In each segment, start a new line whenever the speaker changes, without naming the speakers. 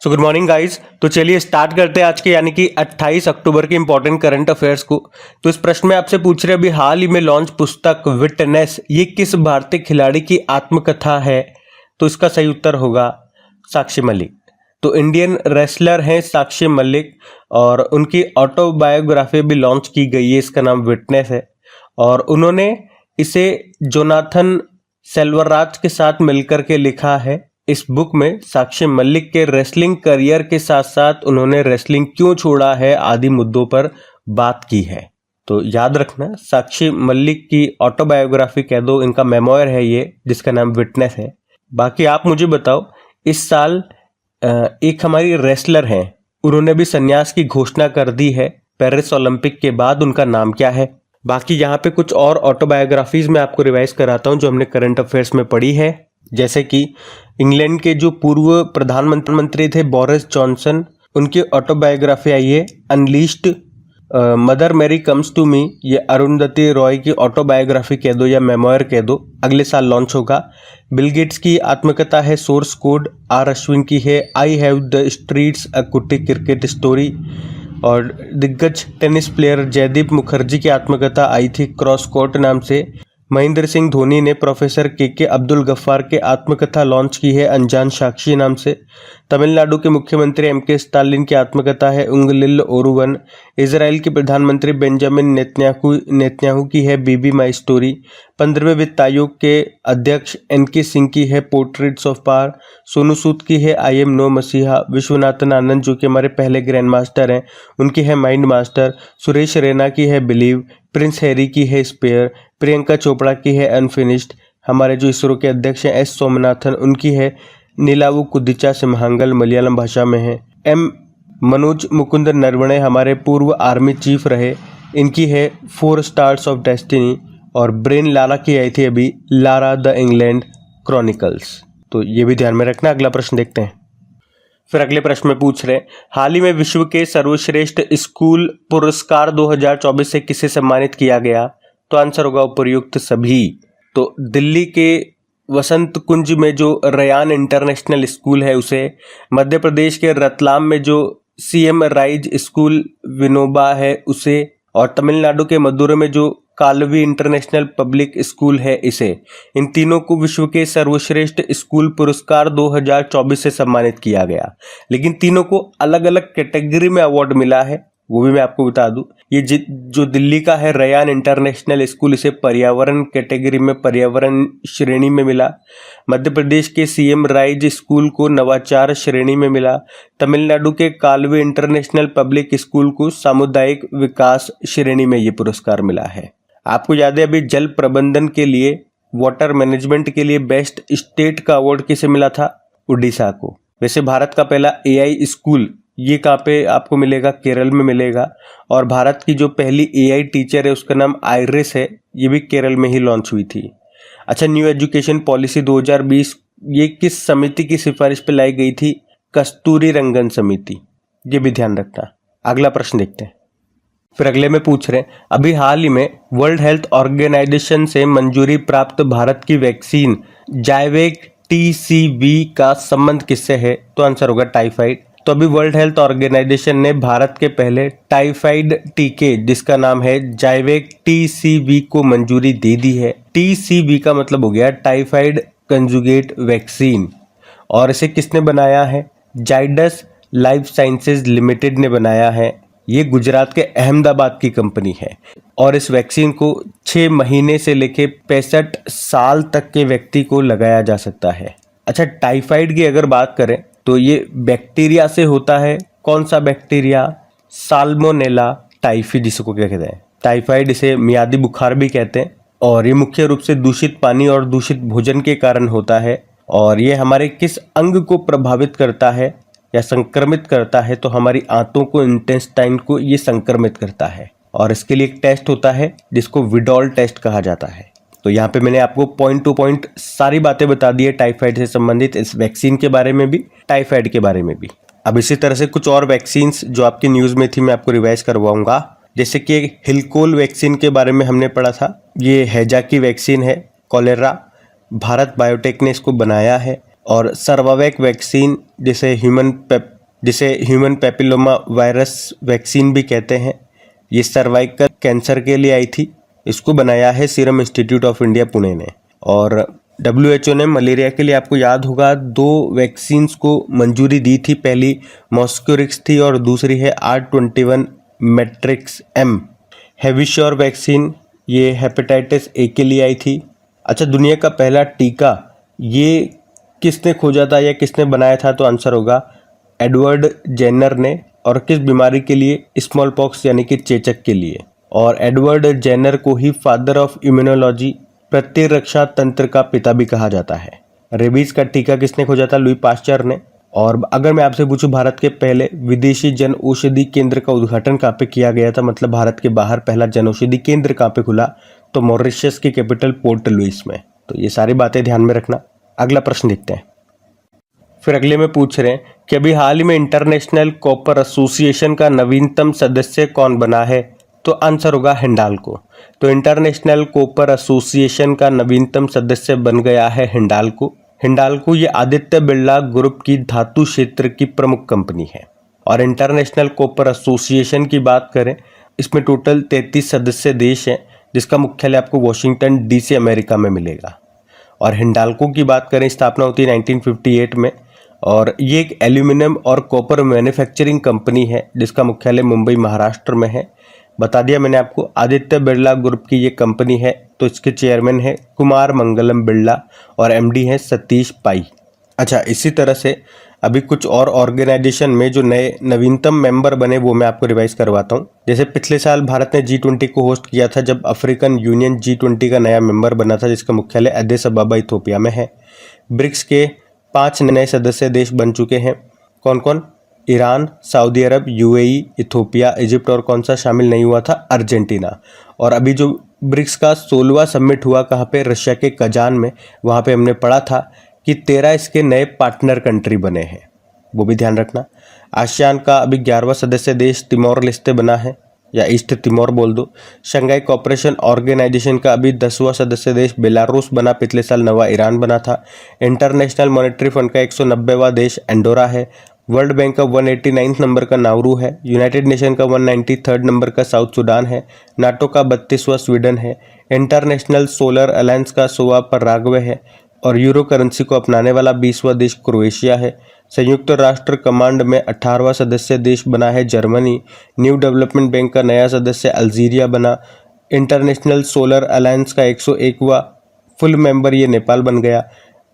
So good morning guys. तो चलिए start करते हैं आज के यानी कि 28 अक्टूबर के इंपॉर्टेंट करंट अफेयर्स को। तो इस प्रश्न में आपसे पूछ रहे अभी हाल ही में लॉन्च पुस्तक विटनेस ये किस भारतीय खिलाड़ी की आत्मकथा है? तो इसका सही उत्तर होगा साक्षी मलिक। तो इंडियन रेसलर हैं साक्षी मलिक और उनकी ऑटोबायोग्राफी भी लॉन्च की गई है। इसका नाम विटनेस है और उन्होंने इसे जोनाथन सेल्वराज के साथ मिलकर के लिखा है। इस बुक में साक्षी मलिक के रेसलिंग करियर के साथ साथ उन्होंने रेसलिंग क्यों छोड़ा है आदि मुद्दों पर बात की है। तो याद रखना साक्षी मलिक की ऑटोबायोग्राफी कह दो, इनका मेमोयर है ये जिसका नाम विटनेस है। बाकी आप मुझे बताओ, इस साल एक हमारी रेसलर हैं, उन्होंने भी संन्यास की घोषणा कर दी है पेरिस ओलंपिक के बाद, उनका नाम क्या है? बाकी यहाँ पे कुछ और ऑटोबायोग्राफीज मैं आपको रिवाइज कराता हूँ जो हमने करंट अफेयर्स में पढ़ी है। जैसे कि इंग्लैंड के जो पूर्व प्रधानमंत्री थे बोरिस जॉनसन, उनकी ऑटोबायोग्राफी आई है unleashed. Mother Mary comes to me, ये अरुंधति रॉय की ऑटोबायोग्राफी कह दो या मेमोयर कह दो, अगले साल लॉन्च होगा। बिल गेट्स की आत्मकथा है सोर्स कोड, आर अश्विन की है आई हैव द स्ट्रीट्स अ कुट्टी क्रिकेट स्टोरी। और दिग्गज टेनिस प्लेयर जयदीप मुखर्जी की आत्मकथा आई थी क्रॉस कोर्ट नाम से। महेंद्र सिंह धोनी ने प्रोफेसर के अब्दुल गफ्फार के आत्मकथा लॉन्च की है अनजान साक्षी नाम से। तमिलनाडु के मुख्यमंत्री एम.के. स्टालिन की आत्मकथा है उंगलिल ओरुवन। इजराइल के प्रधानमंत्री बेंजामिन नेतन्याहू की है बीबी माई स्टोरी। 15वें वित्त आयोग के अध्यक्ष एन.के. सिंह की है portraits of power. Sonu Sood की है आई एम नो मसीहा। विश्वनाथन आनंद जो कि हमारे पहले ग्रैंड मास्टर हैं, उनकी है माइंड मास्टर। सुरेश रैना की है बिलीव। प्रिंस हैरी की है स्पेयर। प्रियंका चोपड़ा की है अनफिनिश्ड। हमारे जो इसरो के अध्यक्ष हैं एस सोमनाथन, उनकी है नीलावु कुदिचा सिमहांगल, मलयालम भाषा में है। एम मनोज मुकुंद नरवणे हमारे पूर्व आर्मी चीफ रहे, इनकी है 4 स्टार्स ऑफ डेस्टिनी। और ब्रेन लारा की आई थी अभी लारा द इंग्लैंड क्रॉनिकल्स। तो ये भी ध्यान में रखना। अगला प्रश्न देखते हैं। फिर अगले प्रश्न में पूछ रहे हाल ही में विश्व के सर्वश्रेष्ठ स्कूल पुरस्कार 2024 से किसे सम्मानित किया गया? तो आंसर होगा उपर्युक्त सभी। तो दिल्ली के वसंत कुंज में जो रयान इंटरनेशनल स्कूल है उसे, मध्य प्रदेश के रतलाम में जो सीएम राइज स्कूल विनोबा है उसे, और तमिलनाडु के मदुरै में जो कालवी इंटरनेशनल पब्लिक स्कूल है इसे। इन तीनों को विश्व के सर्वश्रेष्ठ स्कूल पुरस्कार 2024 से सम्मानित किया गया, लेकिन तीनों को अलग अलग कैटेगरी में अवार्ड मिला है, वो भी मैं आपको बता दूं। ये जो दिल्ली का है रयान इंटरनेशनल स्कूल, इसे पर्यावरण कैटेगरी में, पर्यावरण श्रेणी में मिला। मध्य प्रदेश के सीएम राइज स्कूल को नवाचार श्रेणी में मिला। तमिलनाडु के कालवे इंटरनेशनल पब्लिक स्कूल को सामुदायिक विकास श्रेणी में ये पुरस्कार मिला है। आपको याद है अभी जल प्रबंधन के लिए, वाटर मैनेजमेंट के लिए बेस्ट स्टेट का अवार्ड किसे मिला था? उड़ीसा को। वैसे भारत का पहला एआई स्कूल ये कहाँ पे आपको मिलेगा? केरल में मिलेगा। और भारत की जो पहली एआई टीचर है उसका नाम आइरिस है, ये भी केरल में ही लॉन्च हुई थी। अच्छा, न्यू एजुकेशन पॉलिसी 2020 ये किस समिति की सिफारिश पे लाई गई थी? कस्तूरी रंगन समिति, ये भी ध्यान रखना। अगला प्रश्न देखते हैं। फिर अगले में पूछ रहे हैं अभी हाल ही में वर्ल्ड हेल्थ ऑर्गेनाइजेशन से मंजूरी प्राप्त भारत की वैक्सीन जाइवेक टीसीवी का संबंध किससे है? तो आंसर होगा टाइफाइड। तो अभी वर्ल्ड हेल्थ ऑर्गेनाइजेशन ने भारत के पहले टाइफाइड टीके जिसका नाम है जाइवेक टीसीवी को मंजूरी दे दी है। टीसीवी का मतलब हो गया टाइफाइड कंजुगेट वैक्सीन, और इसे किसने बनाया है? जाइडस लाइफ साइंसेज लिमिटेड ने बनाया है। ये गुजरात के अहमदाबाद की कंपनी है और इस वैक्सीन को 6 महीने से लेके 65 साल तक के व्यक्ति को लगाया जा सकता है। अच्छा, टाइफाइड की अगर बात करें तो ये बैक्टीरिया से होता है। कौन सा बैक्टीरिया? साल्मोनेला टाइफी जिसको क्या कहते हैं, टाइफाइड, इसे मियादी बुखार भी कहते हैं। और ये मुख्य रूप से दूषित पानी और दूषित भोजन के कारण होता है। और ये हमारे किस अंग को प्रभावित करता है या संक्रमित करता है? तो हमारी आंतों को, इंटेस्टाइन को ये संक्रमित करता है। और इसके लिए एक टेस्ट होता है जिसको विडॉल टेस्ट कहा जाता है। तो यहाँ पे मैंने आपको पॉइंट टू पॉइंट सारी बातें बता दी है टाइफाइड से संबंधित, इस वैक्सीन के बारे में भी, टाइफाइड के बारे में भी। अब इसी तरह से कुछ और वैक्सीन्स जो आपकी न्यूज़ में थी मैं आपको रिवाइज करवाऊंगा। जैसे कि हिलकोल वैक्सीन के बारे में हमने पढ़ा था, ये हैजा की वैक्सीन है, कॉलेरा, भारत बायोटेक ने इसको बनाया है। और सर्वावैक वैक्सीन जिसे ह्यूमन पेपिलोमा वायरस वैक्सीन भी कहते हैं, ये सर्वाइकल कैंसर के लिए आई थी। इसको बनाया है serum institute of India Pune ने। और WHO ने मलेरिया के लिए आपको याद होगा 2 वैक्सीन्स को मंजूरी दी थी। पहली मॉस्क्यूरिक्स थी और दूसरी है R21 मैट्रिक्स M। हैविश्योर वैक्सीन ये हेपेटाइटिस ए के लिए आई थी। अच्छा, दुनिया का पहला टीका ये किसने खोजा था या किसने बनाया था? तो आंसर होगा एडवर्ड जेनर ने। और किस बीमारी के लिए? स्मॉल पॉक्स यानी कि चेचक के लिए। और एडवर्ड जेनर को ही फादर ऑफ इम्यूनोलॉजी, प्रतिरक्षा तंत्र का पिता भी कहा जाता है। रेबीज का टीका किसने खोजा था? लुई पास्चर ने। और अगर मैं आपसे पूछूं भारत के पहले विदेशी जन औषधि केंद्र का उद्घाटन कहाँ पे किया गया था, मतलब भारत के बाहर पहला जन औषधि केंद्र कहाँ पे खुला? तो मॉरिशस की कैपिटल पोर्ट लुइस में। तो ये सारी बातें ध्यान में रखना। अगला प्रश्न देखते हैं। फिर अगले में पूछ रहे हैं कि अभी हाल ही में इंटरनेशनल कॉपर एसोसिएशन का नवीनतम सदस्य कौन बना है? तो आंसर होगा हिंडाल्को। तो इंटरनेशनल कॉपर एसोसिएशन का नवीनतम सदस्य बन गया है हिंडाल्को। हिंडाल्को ये आदित्य बिरला ग्रुप की धातु क्षेत्र की प्रमुख कंपनी है। और इंटरनेशनल कॉपर एसोसिएशन की बात करें, इसमें टोटल 33 सदस्य देश हैं, जिसका मुख्यालय आपको वॉशिंगटन DC अमेरिका में मिलेगा। और हिंडाल्को की बात करें, स्थापना होती है 1958 में। और ये एक एल्यूमिनियम और कॉपर मैन्युफैक्चरिंग कंपनी है, जिसका मुख्यालय मुंबई महाराष्ट्र में है। बता दिया मैंने आपको, आदित्य बिरला ग्रुप की ये कंपनी है। तो इसके चेयरमैन है कुमार मंगलम बिरला और MD हैं सतीश पाई। अच्छा, इसी तरह से अभी कुछ और ऑर्गेनाइजेशन में जो नए नवीनतम मेंबर बने वो मैं आपको रिवाइज करवाता हूँ। जैसे पिछले साल भारत ने G20 को होस्ट किया था, जब अफ्रीकन यूनियन G20 का नया मेंबर बना था, जिसका मुख्यालय एडिस अबाबा इथोपिया में है। ब्रिक्स के 5 नए सदस्य देश बन चुके हैं। कौन कौन? ईरान, सऊदी अरब, UAE, इथोपिया, इजिप्ट और कौन सा शामिल नहीं हुआ था? अर्जेंटीना। और अभी जो ब्रिक्स का 16वां समिट हुआ कहाँ पे? रशिया के कजान में। वहाँ पे हमने पढ़ा था कि 13 इसके नए पार्टनर कंट्री बने हैं, वो भी ध्यान रखना। आसियान का अभी 11वां सदस्य देश तिमोर लेस्ते बना है, या ईस्ट तिमोर बोल दो। शंघाई कोऑपरेशन ऑर्गेनाइजेशन का अभी 10वां सदस्य देश बेलारूस बना, पिछले साल नवा ईरान बना था। इंटरनेशनल मॉनेटरी फंड का 190वां देश एंडोरा है। वर्ल्ड बैंक का 189 नंबर का नाउरू है। यूनाइटेड नेशन का 193 नंबर का साउथ सूडान है। नाटो का 32वां स्वीडन है। इंटरनेशनल सोलर अलायंस का 100वां पराग्वे है। और यूरो करेंसी को अपनाने वाला 20वां देश क्रोएशिया है। संयुक्त राष्ट्र कमांड में 18वां सदस्य देश बना है जर्मनी। न्यू डेवलपमेंट बैंक का नया सदस्य अल्जीरिया बना। इंटरनेशनल सोलर अलायंस का 101वां फुल मेंबर ये नेपाल बन गया।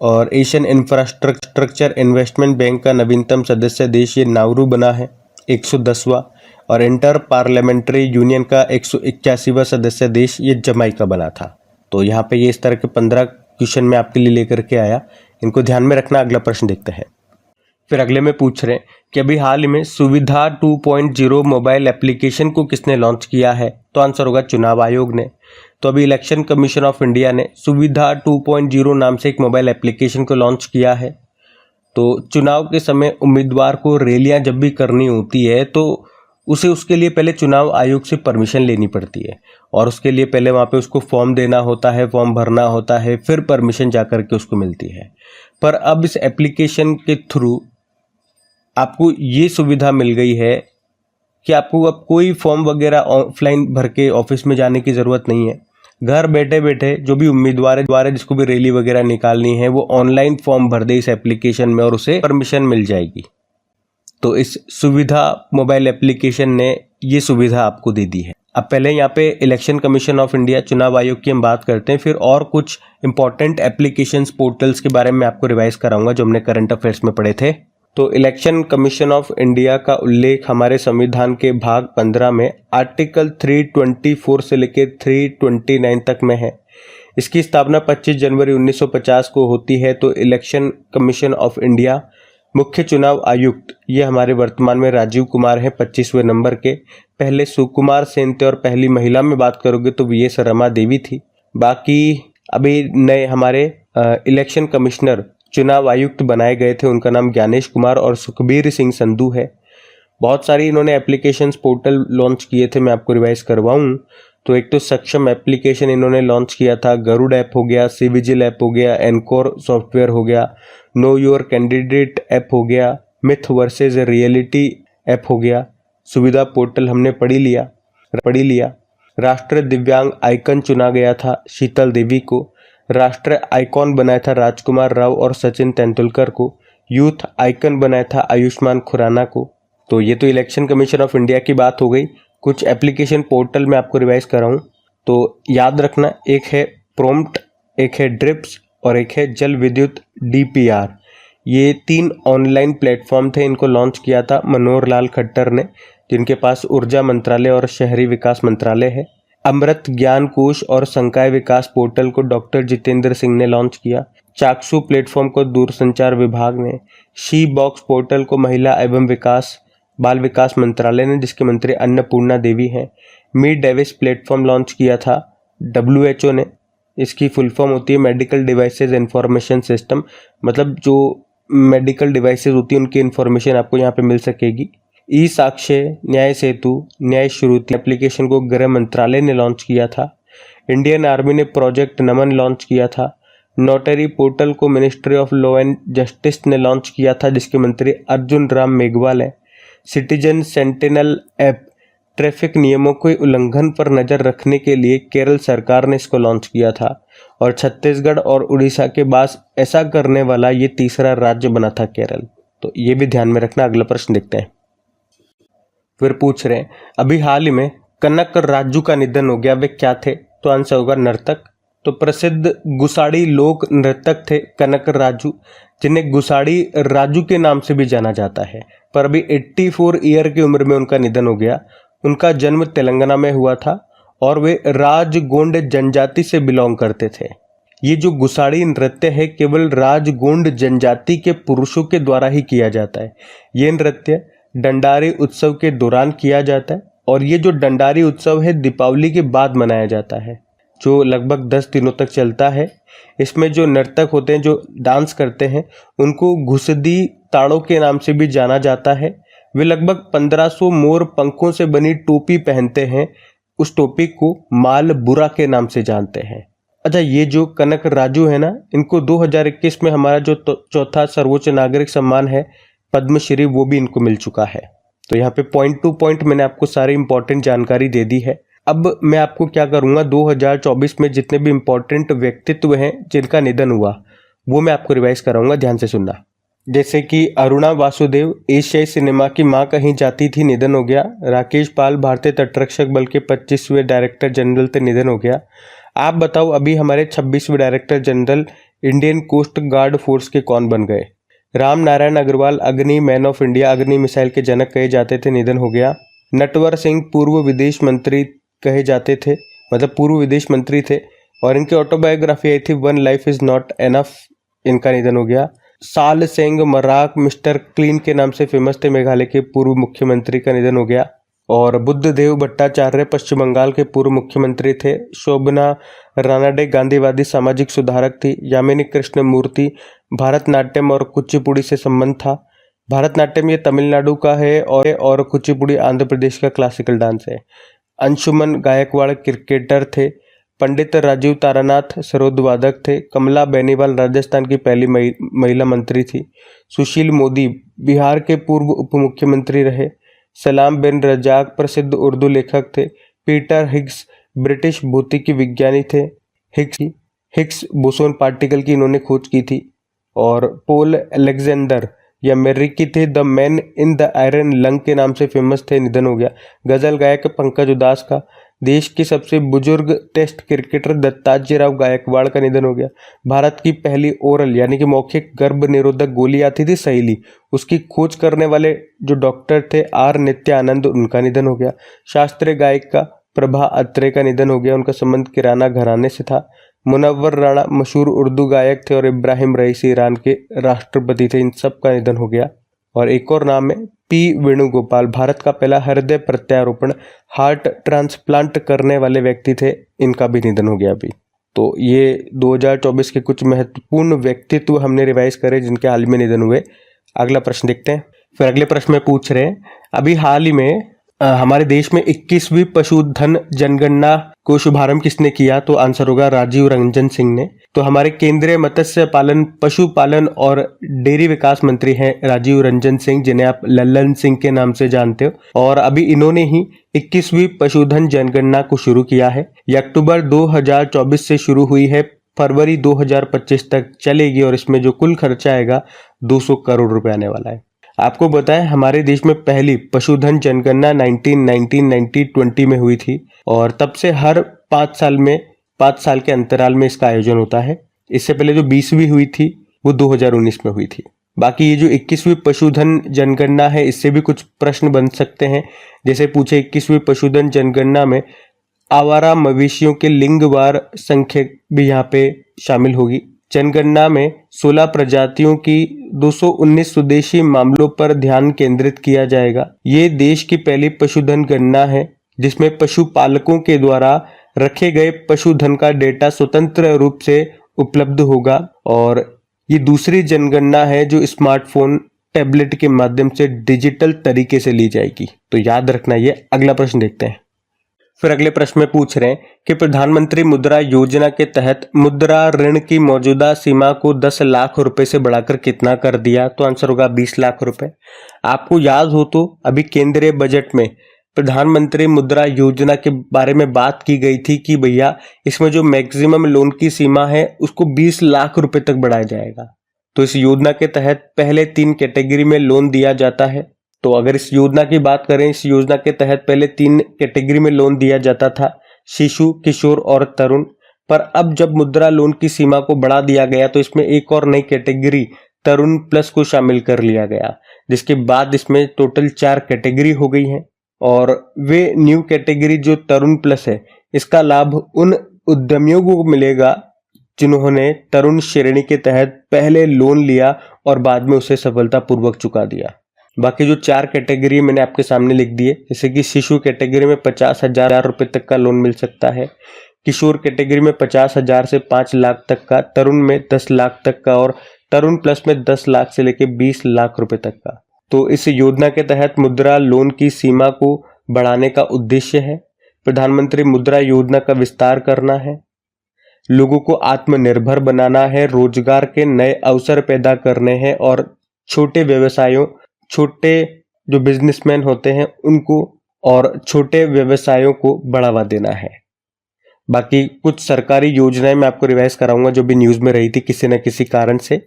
और एशियन इंफ्रास्ट्रक्चर इन्वेस्टमेंट बैंक का नवीनतम सदस्य देश ये नाउरू बना है, 110वां। और इंटर पार्लियामेंट्री यूनियन का 181वां सदस्य देश ये जमाइका बना था। तो यहाँ पे ये इस तरह के 15 क्वेश्चन मैं आपके लिए लेकर के आया, इनको ध्यान में रखना। अगला प्रश्न देखते हैं। फिर अगले में पूछ रहे हैं कि अभी हाल ही में सुविधा 2.0 मोबाइल एप्लीकेशन को किसने लॉन्च किया है? तो आंसर होगा चुनाव आयोग ने। तो अभी इलेक्शन कमीशन ऑफ इंडिया ने सुविधा 2.0 नाम से एक मोबाइल एप्लीकेशन को लॉन्च किया है। तो चुनाव के समय उम्मीदवार को रैलियां जब भी करनी होती है तो उसे उसके लिए पहले चुनाव आयोग से परमिशन लेनी पड़ती है, और उसके लिए पहले वहाँ पे उसको फॉर्म देना होता है, फॉर्म भरना होता है, फिर परमिशन जा कर के उसको मिलती है। पर अब इस एप्लीकेशन के थ्रू आपको ये सुविधा मिल गई है कि आपको अब कोई फॉर्म वगैरह ऑफलाइन भर के ऑफिस में जाने की ज़रूरत नहीं है। घर बैठे बैठे जो भी उम्मीदवार है जिसको भी रैली वगैरह निकालनी है वो ऑनलाइन फॉर्म भर दे इस एप्लीकेशन में और उसे परमिशन मिल जाएगी। तो इस सुविधा मोबाइल एप्लीकेशन ने ये सुविधा आपको दे दी है। अब पहले यहाँ पे इलेक्शन कमीशन ऑफ इंडिया चुनाव आयोग की हम बात करते हैं, फिर और कुछ इंपॉर्टेंट एप्लीकेशंस पोर्टल्स के बारे में आपको रिवाइज कराऊंगा जो हमने करंट अफेयर्स में पढ़े थे। तो इलेक्शन कमीशन ऑफ इंडिया का उल्लेख हमारे संविधान के भाग 15 में आर्टिकल 324 से लेकर 329 तक में है। इसकी स्थापना 25 जनवरी 1950 को होती है। तो इलेक्शन कमीशन ऑफ इंडिया मुख्य चुनाव आयुक्त ये हमारे वर्तमान में राजीव कुमार हैं 25वें नंबर के। पहले सुकुमार सेन थे और पहली महिला में बात करोगे तो VS रमा देवी थी। बाकी अभी नए हमारे इलेक्शन कमिश्नर चुनाव आयुक्त बनाए गए थे, उनका नाम ज्ञानेश कुमार और सुखबीर सिंह संधू है। बहुत सारी इन्होंने एप्लीकेशंस पोर्टल लॉन्च किए थे, मैं आपको रिवाइज करवाऊं तो एक तो सक्षम एप्लीकेशन इन्होंने लॉन्च किया था, गरुड़ ऐप हो गया, CVGIL ऐप हो गया, एनकोर सॉफ्टवेयर हो गया, नो योर कैंडिडेट ऐप हो गया, मिथ वर्सेस रियलिटी ऐप हो गया, सुविधा पोर्टल हमने पढ़ लिया। राष्ट्र दिव्यांग आइकन चुना गया था शीतल देवी को, राष्ट्र आइकॉन बनाया था राजकुमार राव और सचिन तेंदुलकर को, यूथ आइकन बनाया था आयुष्मान खुराना को। तो ये तो इलेक्शन कमीशन ऑफ इंडिया की बात हो गई। कुछ एप्लीकेशन पोर्टल में आपको रिवाइज कर रहा हूँ, तो याद रखना, एक है प्रोम्प्ट, एक है ड्रिप्स और एक है जल विद्युत DPR। ये 3 ऑनलाइन प्लेटफॉर्म थे, इनको लॉन्च किया था मनोहर लाल खट्टर ने, जिनके पास ऊर्जा मंत्रालय और शहरी विकास मंत्रालय है। अमृत ज्ञान कोश और संकाय विकास पोर्टल को डॉक्टर जितेंद्र सिंह ने लॉन्च किया। चाक्षु प्लेटफॉर्म को दूरसंचार विभाग ने, शी बॉक्स पोर्टल को महिला एवं बाल विकास मंत्रालय ने, जिसके मंत्री अन्नपूर्णा देवी हैं। मीट डेविस प्लेटफॉर्म लॉन्च किया था WHO ने, इसकी फुल फॉर्म होती है मेडिकल डिवाइसेज इंफॉर्मेशन सिस्टम, मतलब जो मेडिकल डिवाइसेज होती है उनकी इंफॉर्मेशन आपको यहाँ पे मिल सकेगी। ई साक्ष्य, न्याय सेतु, न्याय श्रुति एप्लीकेशन को गृह मंत्रालय ने लॉन्च किया था। इंडियन आर्मी ने प्रोजेक्ट नमन लॉन्च किया था। नोटरी पोर्टल को ministry of law and justice ने लॉन्च किया था, जिसके मंत्री अर्जुन राम मेघवाल है। सिटीजन सेंटिनल ऐप ट्रैफिक नियमों के उल्लंघन पर नजर रखने के लिए केरल सरकार ने इसको लॉन्च किया था, और छत्तीसगढ़ और उड़ीसा के बाद ऐसा करने वाला ये तीसरा राज्य बना था केरल। तो ये भी ध्यान में रखना। अगला प्रश्न देखते हैं। फिर पूछ रहे हैं, अभी हाल ही में कनक राजू का निधन हो गया, वे क्या थे? तो आंसर होगा नर्तक। तो प्रसिद्ध गुसाड़ी लोक नर्तक थे कनक राजू, जिन्हें गुसाड़ी राजू के नाम से भी जाना जाता है। पर अभी 84 ईयर की उम्र में उनका निधन हो गया। उनका जन्म तेलंगाना में हुआ था और वे राजगोंड जनजाति से बिलोंग करते थे। ये जो गुसाड़ी नृत्य है केवल राजगोंड जनजाति के पुरुषों के द्वारा ही किया जाता है। ये नृत्य डंडारी उत्सव के दौरान किया जाता है, और ये जो डंडारी उत्सव है दीपावली के बाद मनाया जाता है, जो लगभग 10 दिनों तक चलता है। इसमें जो नर्तक होते हैं, जो डांस करते हैं, उनको घुसदी ताड़ों के नाम से भी जाना जाता है। वे लगभग 1500 मोर पंखों से बनी टोपी पहनते हैं। उस टोपी को माल बुरा के नाम से जानते हैं। अच्छा, ये जो कनक राजू है ना, इनको 2021 में हमारा जो चौथा सर्वोच्च नागरिक सम्मान है पद्मश्री, वो भी इनको मिल चुका है। तो यहाँ पे पॉइंट टू पॉइंट मैंने आपको सारी इंपॉर्टेंट जानकारी दे दी है। अब मैं आपको क्या करूँगा, 2024 में जितने भी इम्पोर्टेंट व्यक्तित्व हैं जिनका निधन हुआ, वो मैं आपको रिवाइज कराऊंगा, ध्यान से सुनना। जैसे कि अरुणा वासुदेव, एशियाई सिनेमा की मां कहीं जाती थी, निधन हो गया। राकेश पाल, भारतीय तटरक्षक बल के 25वें डायरेक्टर जनरल थे, निधन हो गया। आप बताओ अभी हमारे 26वें director general Indian coast guard force के कौन बन गए? Ram Narayan Agarwal, Agni man of India, Agni missile के जनक कहे जाते थे, निधन हो गया। नटवर सिंह पूर्व विदेश मंत्री कहे जाते थे, मतलब पूर्व विदेश मंत्री थे, और इनकी ऑटोबायोग्राफी आई थी one life is not enough, इनका निधन हो गया। साल सेंग मराक मिस्टर क्लीन के नाम से फेमस थे, मेघालय के पूर्व मुख्यमंत्री का निधन हो गया। और बुद्धदेव भट्टाचार्य पश्चिम बंगाल के पूर्व मुख्यमंत्री थे। शोभना रानाडे गांधीवादी सामाजिक सुधारक थी। यामिनी कृष्ण मूर्ति, भारतनाट्यम और कुचिपुड़ी से संबंध था। भारतनाट्यम ये तमिलनाडु का है और कुचिपुड़ी आंध्र प्रदेश का क्लासिकल डांस है। अंशुमन गायकवाड़ क्रिकेटर थे। पंडित राजीव तारानाथ सरोद वादक थे। कमला बेनीवाल राजस्थान की पहली महिला मंत्री थी। सुशील मोदी बिहार के पूर्व उप मुख्यमंत्री रहे। सलाम बिन रजाक प्रसिद्ध उर्दू लेखक थे। पीटर हिग्स ब्रिटिश भौतिकी विज्ञानी थे। हिग्स बोसोन पार्टिकल की इन्होंने खोज की थी। और पोल अलेक्जेंडर या अमेरिकी थे, the man in the iron lung के नाम से फेमस थे, निधन हो गया। गजल गायक पंकज उदास का। देश की सबसे बुजुर्ग टेस्ट क्रिकेटर दत्ताजीराव गायकवाड़ का निधन हो गया। भारत की पहली ओरल यानी कि मौखिक गर्भ निरोधक गोली आती थी सहेली, उसकी खोज करने वाले जो डॉक्टर थे आर नित्यानंद, उनका निधन हो गया। शास्त्रीय गायिका प्रभा अत्रे का निधन हो गया, उनका संबंध किराना घराने से था। मुनव्वर राणा मशहूर उर्दू गायक थे और इब्राहिम रईसी ईरान के राष्ट्रपति थे, इन सब का निधन हो गया। और एक और नाम है पी वेणुगोपाल, भारत का पहला हृदय प्रत्यारोपण हार्ट ट्रांसप्लांट करने वाले व्यक्ति थे, इनका भी निधन हो गया अभी। तो ये 2024 के कुछ महत्वपूर्ण व्यक्तित्व हमने रिवाइज करे जिनके हाल में निधन हुए। अगला प्रश्न देखते हैं। फिर अगले प्रश्न में पूछ रहे हैं, अभी हाल ही में हमारे देश में 21वीं पशुधन जनगणना को शुभारंभ किसने किया? तो आंसर होगा राजीव रंजन सिंह ने। तो हमारे केंद्रीय मत्स्य पालन, पशुपालन और डेयरी विकास मंत्री हैं राजीव रंजन सिंह, जिन्हें आप लल्लन सिंह के नाम से जानते हो। और अभी इन्होंने ही 21वीं पशुधन जनगणना को शुरू किया है। ये अक्टूबर 2024 से शुरू हुई है, फरवरी 2025 तक चलेगी और इसमें जो कुल खर्चा आएगा 200 करोड़ रुपए आने वाला है। आपको बताएं, हमारे देश में पहली पशुधन जनगणना 1920 में हुई थी और तब से हर 5 साल के अंतराल में इसका आयोजन होता है। इससे पहले जो 20वीं हुई थी वो 2019 में हुई थी। बाकी ये जो 21वीं पशुधन जनगणना है, इससे भी कुछ प्रश्न बन सकते हैं। जैसे पूछे 21वीं पशुधन जनगणना में आवारा मवेशियों के लिंगवार संख्या भी यहाँ पे शामिल होगी। जनगणना में 16 प्रजातियों की 219 स्वदेशी मामलों पर ध्यान केंद्रित किया जाएगा। ये देश की पहली पशुधन गणना है जिसमें पशुपालकों के द्वारा रखे गए पशुधन का डेटा स्वतंत्र रूप से उपलब्ध होगा। और ये दूसरी जनगणना है जो स्मार्टफोन, टैबलेट के माध्यम से डिजिटल तरीके से ली जाएगी। तो याद रखना ये। अगला प्रश्न देखते हैं। फिर अगले प्रश्न में पूछ रहे हैं कि प्रधानमंत्री मुद्रा योजना के तहत मुद्रा ऋण की मौजूदा सीमा को 10 लाख रुपए से बढ़ाकर कितना कर दिया? तो आंसर होगा 20 लाख रुपए। आपको याद हो तो अभी केंद्रीय बजट में प्रधानमंत्री मुद्रा योजना के बारे में बात की गई थी कि भैया इसमें जो मैक्सिमम लोन की सीमा है उसको 20 लाख रुपए तक बढ़ाया जाएगा। तो इस योजना के तहत पहले 3 कैटेगरी में लोन दिया जाता है। तो अगर इस योजना की बात करें, इस योजना के तहत पहले 3 कैटेगरी में लोन दिया जाता था, शिशु, किशोर और तरुण। पर अब जब मुद्रा लोन की सीमा को बढ़ा दिया गया तो इसमें एक और नई कैटेगरी तरुण प्लस को शामिल कर लिया गया, जिसके बाद इसमें टोटल 4 कैटेगरी हो गई हैं। और वे न्यू कैटेगरी जो तरुण प्लस है, इसका लाभ उन उद्यमियों को मिलेगा जिन्होंने तरुण श्रेणी के तहत पहले लोन लिया और बाद में उसे सफलतापूर्वक चुका दिया। बाकी जो 4 कैटेगरी मैंने आपके सामने लिख दिए, जैसे कि शिशु कैटेगरी में 50,000 रुपए तक का लोन मिल सकता है, किशोर कैटेगरी में 50,000 से 5 लाख तक का, तरुण में 10 लाख तक का और तरुण प्लस में 10 लाख से लेकर 20 लाख रुपए तक का। तो इस योजना के तहत मुद्रा लोन की सीमा को बढ़ाने का उद्देश्य है प्रधानमंत्री मुद्रा योजना का विस्तार करना है, लोगों को आत्मनिर्भर बनाना है, रोजगार के नए अवसर पैदा करने हैं और छोटे जो बिजनेसमैन होते हैं उनको और छोटे व्यवसायों को बढ़ावा देना है। बाकी कुछ सरकारी योजनाएं मैं आपको रिवाइज कराऊंगा जो भी न्यूज में रही थी किसी न किसी कारण से।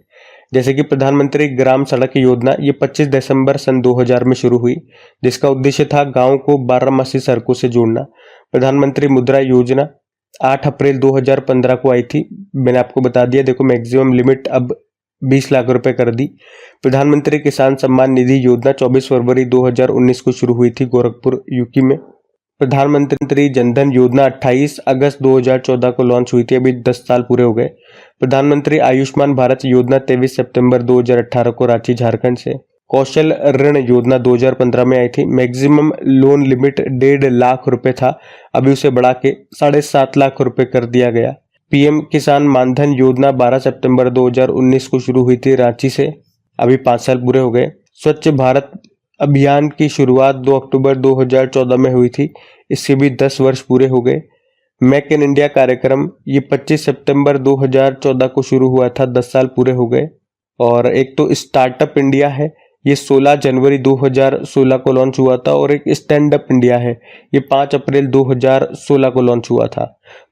जैसे कि प्रधानमंत्री ग्राम सड़क योजना, ये 25 दिसंबर सन 2000 में शुरू हुई, जिसका उद्देश्य था गांव को 12मासी सड़कों से जोड़ना। प्रधानमंत्री मुद्रा योजना 8 अप्रैल 2015 को आई थी। मैंने आपको बता दिया, देखो मैक्सिमम लिमिट अब 20 लाख रुपए कर दी। प्रधानमंत्री किसान सम्मान निधि योजना 24 फरवरी 2019 को शुरू हुई थी गोरखपुर यूपी में। प्रधानमंत्री जनधन योजना 28 अगस्त 2014 को लॉन्च हुई थी, अभी 10 साल पूरे हो गए। प्रधानमंत्री आयुष्मान भारत योजना 23 सितंबर 2018 को रांची झारखंड से। कौशल ऋण योजना 2015 में आई थी। मैक्सिमम लोन लिमिट 1.5 लाख रुपए था, अभी उसे बढ़ा के 7.5 लाख रुपए कर दिया गया। पीएम किसान मानधन योजना 12 सितंबर 2019 को शुरू हुई थी रांची से, अभी 5 साल पूरे हो गए। स्वच्छ भारत अभियान की शुरुआत 2 अक्टूबर 2014 में हुई थी, इससे भी 10 वर्ष पूरे हो गए। मेक इन इंडिया कार्यक्रम ये 25 सितंबर 2014 को शुरू हुआ था, 10 साल पूरे हो गए। और एक तो स्टार्टअप इंडिया है, ये 16 जनवरी 2016 को लॉन्च हुआ था। और एक स्टैंड अप इंडिया है, ये 5 अप्रैल 2016 को लॉन्च हुआ था।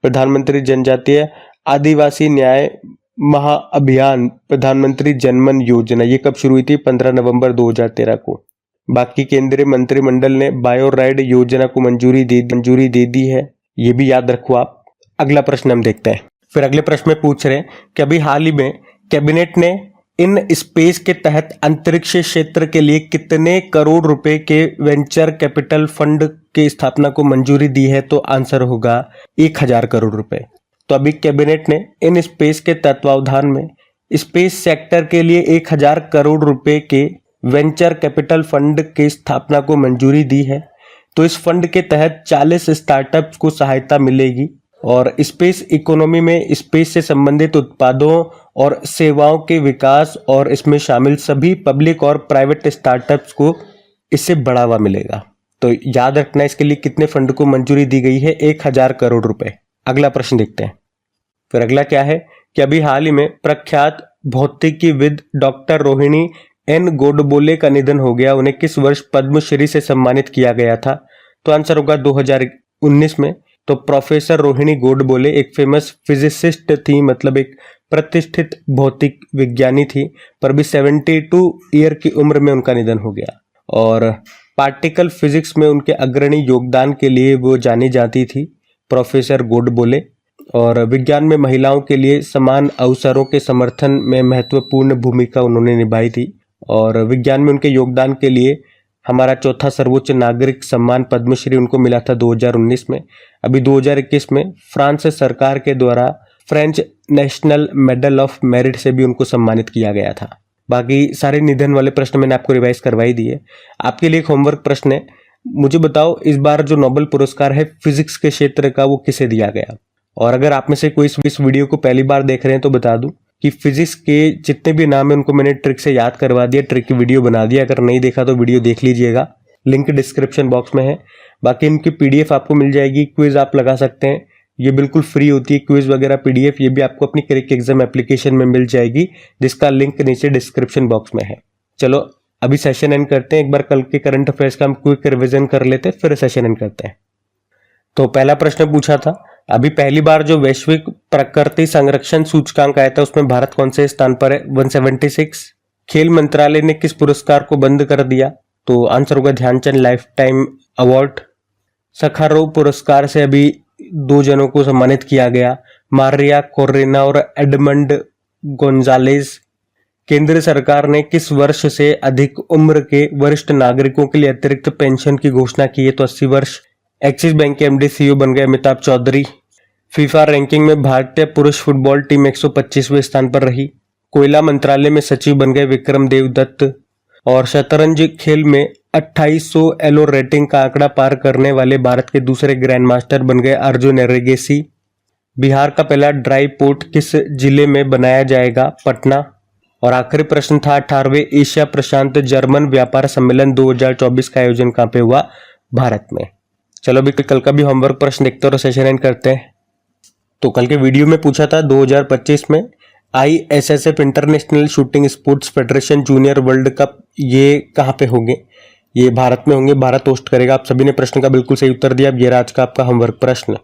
प्रधानमंत्री जनजातीय आदिवासी न्याय महाअभियान, प्रधानमंत्री जनमन योजना, ये कब शुरू हुई थी? 15 नवंबर 2013 को। बाकी केंद्रीय मंत्रिमंडल ने बायो राइड योजना को मंजूरी दे दी है, ये भी याद रखो आप। अगला प्रश्न हम देखते हैं। फिर अगले प्रश्न में पूछ रहे हैं कि अभी हाल ही में कैबिनेट ने इन स्पेस के तहत अंतरिक्ष क्षेत्र के लिए कितने करोड़ रुपए के वेंचर कैपिटल फंड की स्थापना को मंजूरी दी है? तो आंसर होगा 1000 करोड़ रुपए। तो अभी कैबिनेट ने इन स्पेस के तत्वावधान में स्पेस सेक्टर के लिए 1000 करोड़ रुपए के वेंचर कैपिटल फंड की स्थापना को मंजूरी दी है। तो इस फंड के तहत 40 स्टार्टअप्स को सहायता मिलेगी और स्पेस इकोनॉमी में स्पेस से संबंधित उत्पादों और सेवाओं के विकास और इसमें शामिल सभी पब्लिक और प्राइवेट स्टार्टअप्स को इससे बढ़ावा मिलेगा। तो याद रखना इसके लिए कितने फंड को मंजूरी दी गई है? 1000 करोड़ रुपए। अगला प्रश्न देखते हैं। फिर अगला क्या है कि अभी हाल ही में प्रख्यात भौतिकीविद डॉक्टर रोहिणी एन गोडबोले का निधन हो गया। उन्हें किस वर्ष पद्मश्री से सम्मानित किया गया था? तो आंसर होगा 2019 में। तो प्रोफेसर रोहिणी गोडबोले एक फेमस फिजिसिस्ट थी, मतलब एक प्रतिष्ठित भौतिक विज्ञानी थी, पर अभी 72 ईयर की उम्र में उनका निधन हो गया। और पार्टिकल फिजिक्स में उनके अग्रणी योगदान के लिए वो जानी जाती थी, प्रोफेसर गोडबोले। और विज्ञान में महिलाओं के लिए समान अवसरों के समर्थन में महत्वपूर्ण भूमिका उन्होंने निभाई थी। और विज्ञान में उनके योगदान के लिए हमारा चौथा सर्वोच्च नागरिक सम्मान पद्मश्री उनको मिला था 2019 में। अभी 2021 में फ्रांस सरकार के द्वारा French national medal of merit से भी उनको सम्मानित किया गया था। बाकी सारे निधन वाले प्रश्न मैंने आपको रिवाइज करवाई दिए। आपके लिए एक होमवर्क प्रश्न है, मुझे बताओ इस बार जो नोबेल पुरस्कार है फिजिक्स के क्षेत्र का वो किसे दिया गया? और अगर आप में से कोई इस वीडियो को पहली बार देख रहे हैं तो बता दूं कि फिजिक्स के जितने भी नाम है उनको मैंने ट्रिक से याद करवा दिया, ट्रिक की वीडियो बना दिया। अगर नहीं देखा तो वीडियो देख लीजिएगा, लिंक डिस्क्रिप्शन बॉक्स में है। बाकी इनकी पीडीएफ आपको मिल जाएगी, क्विज आप लगा सकते हैं, ये बिल्कुल फ्री होती है। क्विज वगैरह पीडीएफ ये भी आपको अपनी क्रिक एग्जाम एप्लीकेशन में मिल जाएगी, जिसका लिंक नीचे डिस्क्रिप्शन बॉक्स में है। चलो अभी सेशन एंड करते हैं। एक बार कल के करंट अफेयर्स का हम क्विक रिवीजन कर लेते हैं, फिर सेशन एंड करते हैं। तो पहला प्रश्न पूछा था, अभी पहली बार जो वैश्विक प्रकृति संरक्षण सूचकांक आया था उसमें भारत कौन से स्थान पर है? 176। खेल मंत्रालय ने किस पुरस्कार को बंद कर दिया? तो आंसर होगा Dhyan Chand lifetime award. Sakharov पुरस्कार से अभी 2 जनों को सम्मानित किया गया, मारिया कोरेना और एडमंड गोंजालेज। केंद्र सरकार ने किस वर्ष से अधिक उम्र के वरिष्ठ नागरिकों के लिए अतिरिक्त पेंशन की घोषणा की है? तो 80 वर्ष। एक्सिस बैंक के एमडी सीईओ बन गए अमिताभ चौधरी। फीफा रैंकिंग में भारतीय पुरुष फुटबॉल टीम 125वें स्थान पर रही। कोयला मंत्रालय में सचिव बन गए विक्रम देवदत्त। और शतरंज खेल में 2800 एलो रेटिंग का आंकड़ा पार करने वाले भारत के दूसरे ग्रैंड मास्टर बन गए अर्जुन एरेगेसी। बिहार का पहला ड्राई पोर्ट किस जिले में बनाया जाएगा? पटना। और आखिरी प्रश्न था 18वें एशिया प्रशांत जर्मन व्यापार सम्मेलन 2024 का आयोजन कहाँ पे हुआ? भारत में। चलो अभी कल का भी होमवर्क प्रश्न देखते हैं और सेशन एंड करते हैं। तो कल के वीडियो में पूछा था 2025 में ISSF international shooting sports federation junior world cup ये कहाँ पे होंगे? ये भारत में होंगे, भारत होस्ट करेगा। आप सभी ने प्रश्न का बिल्कुल सही उत्तर दिया। अब ये आज का आपका होमवर्क प्रश्न।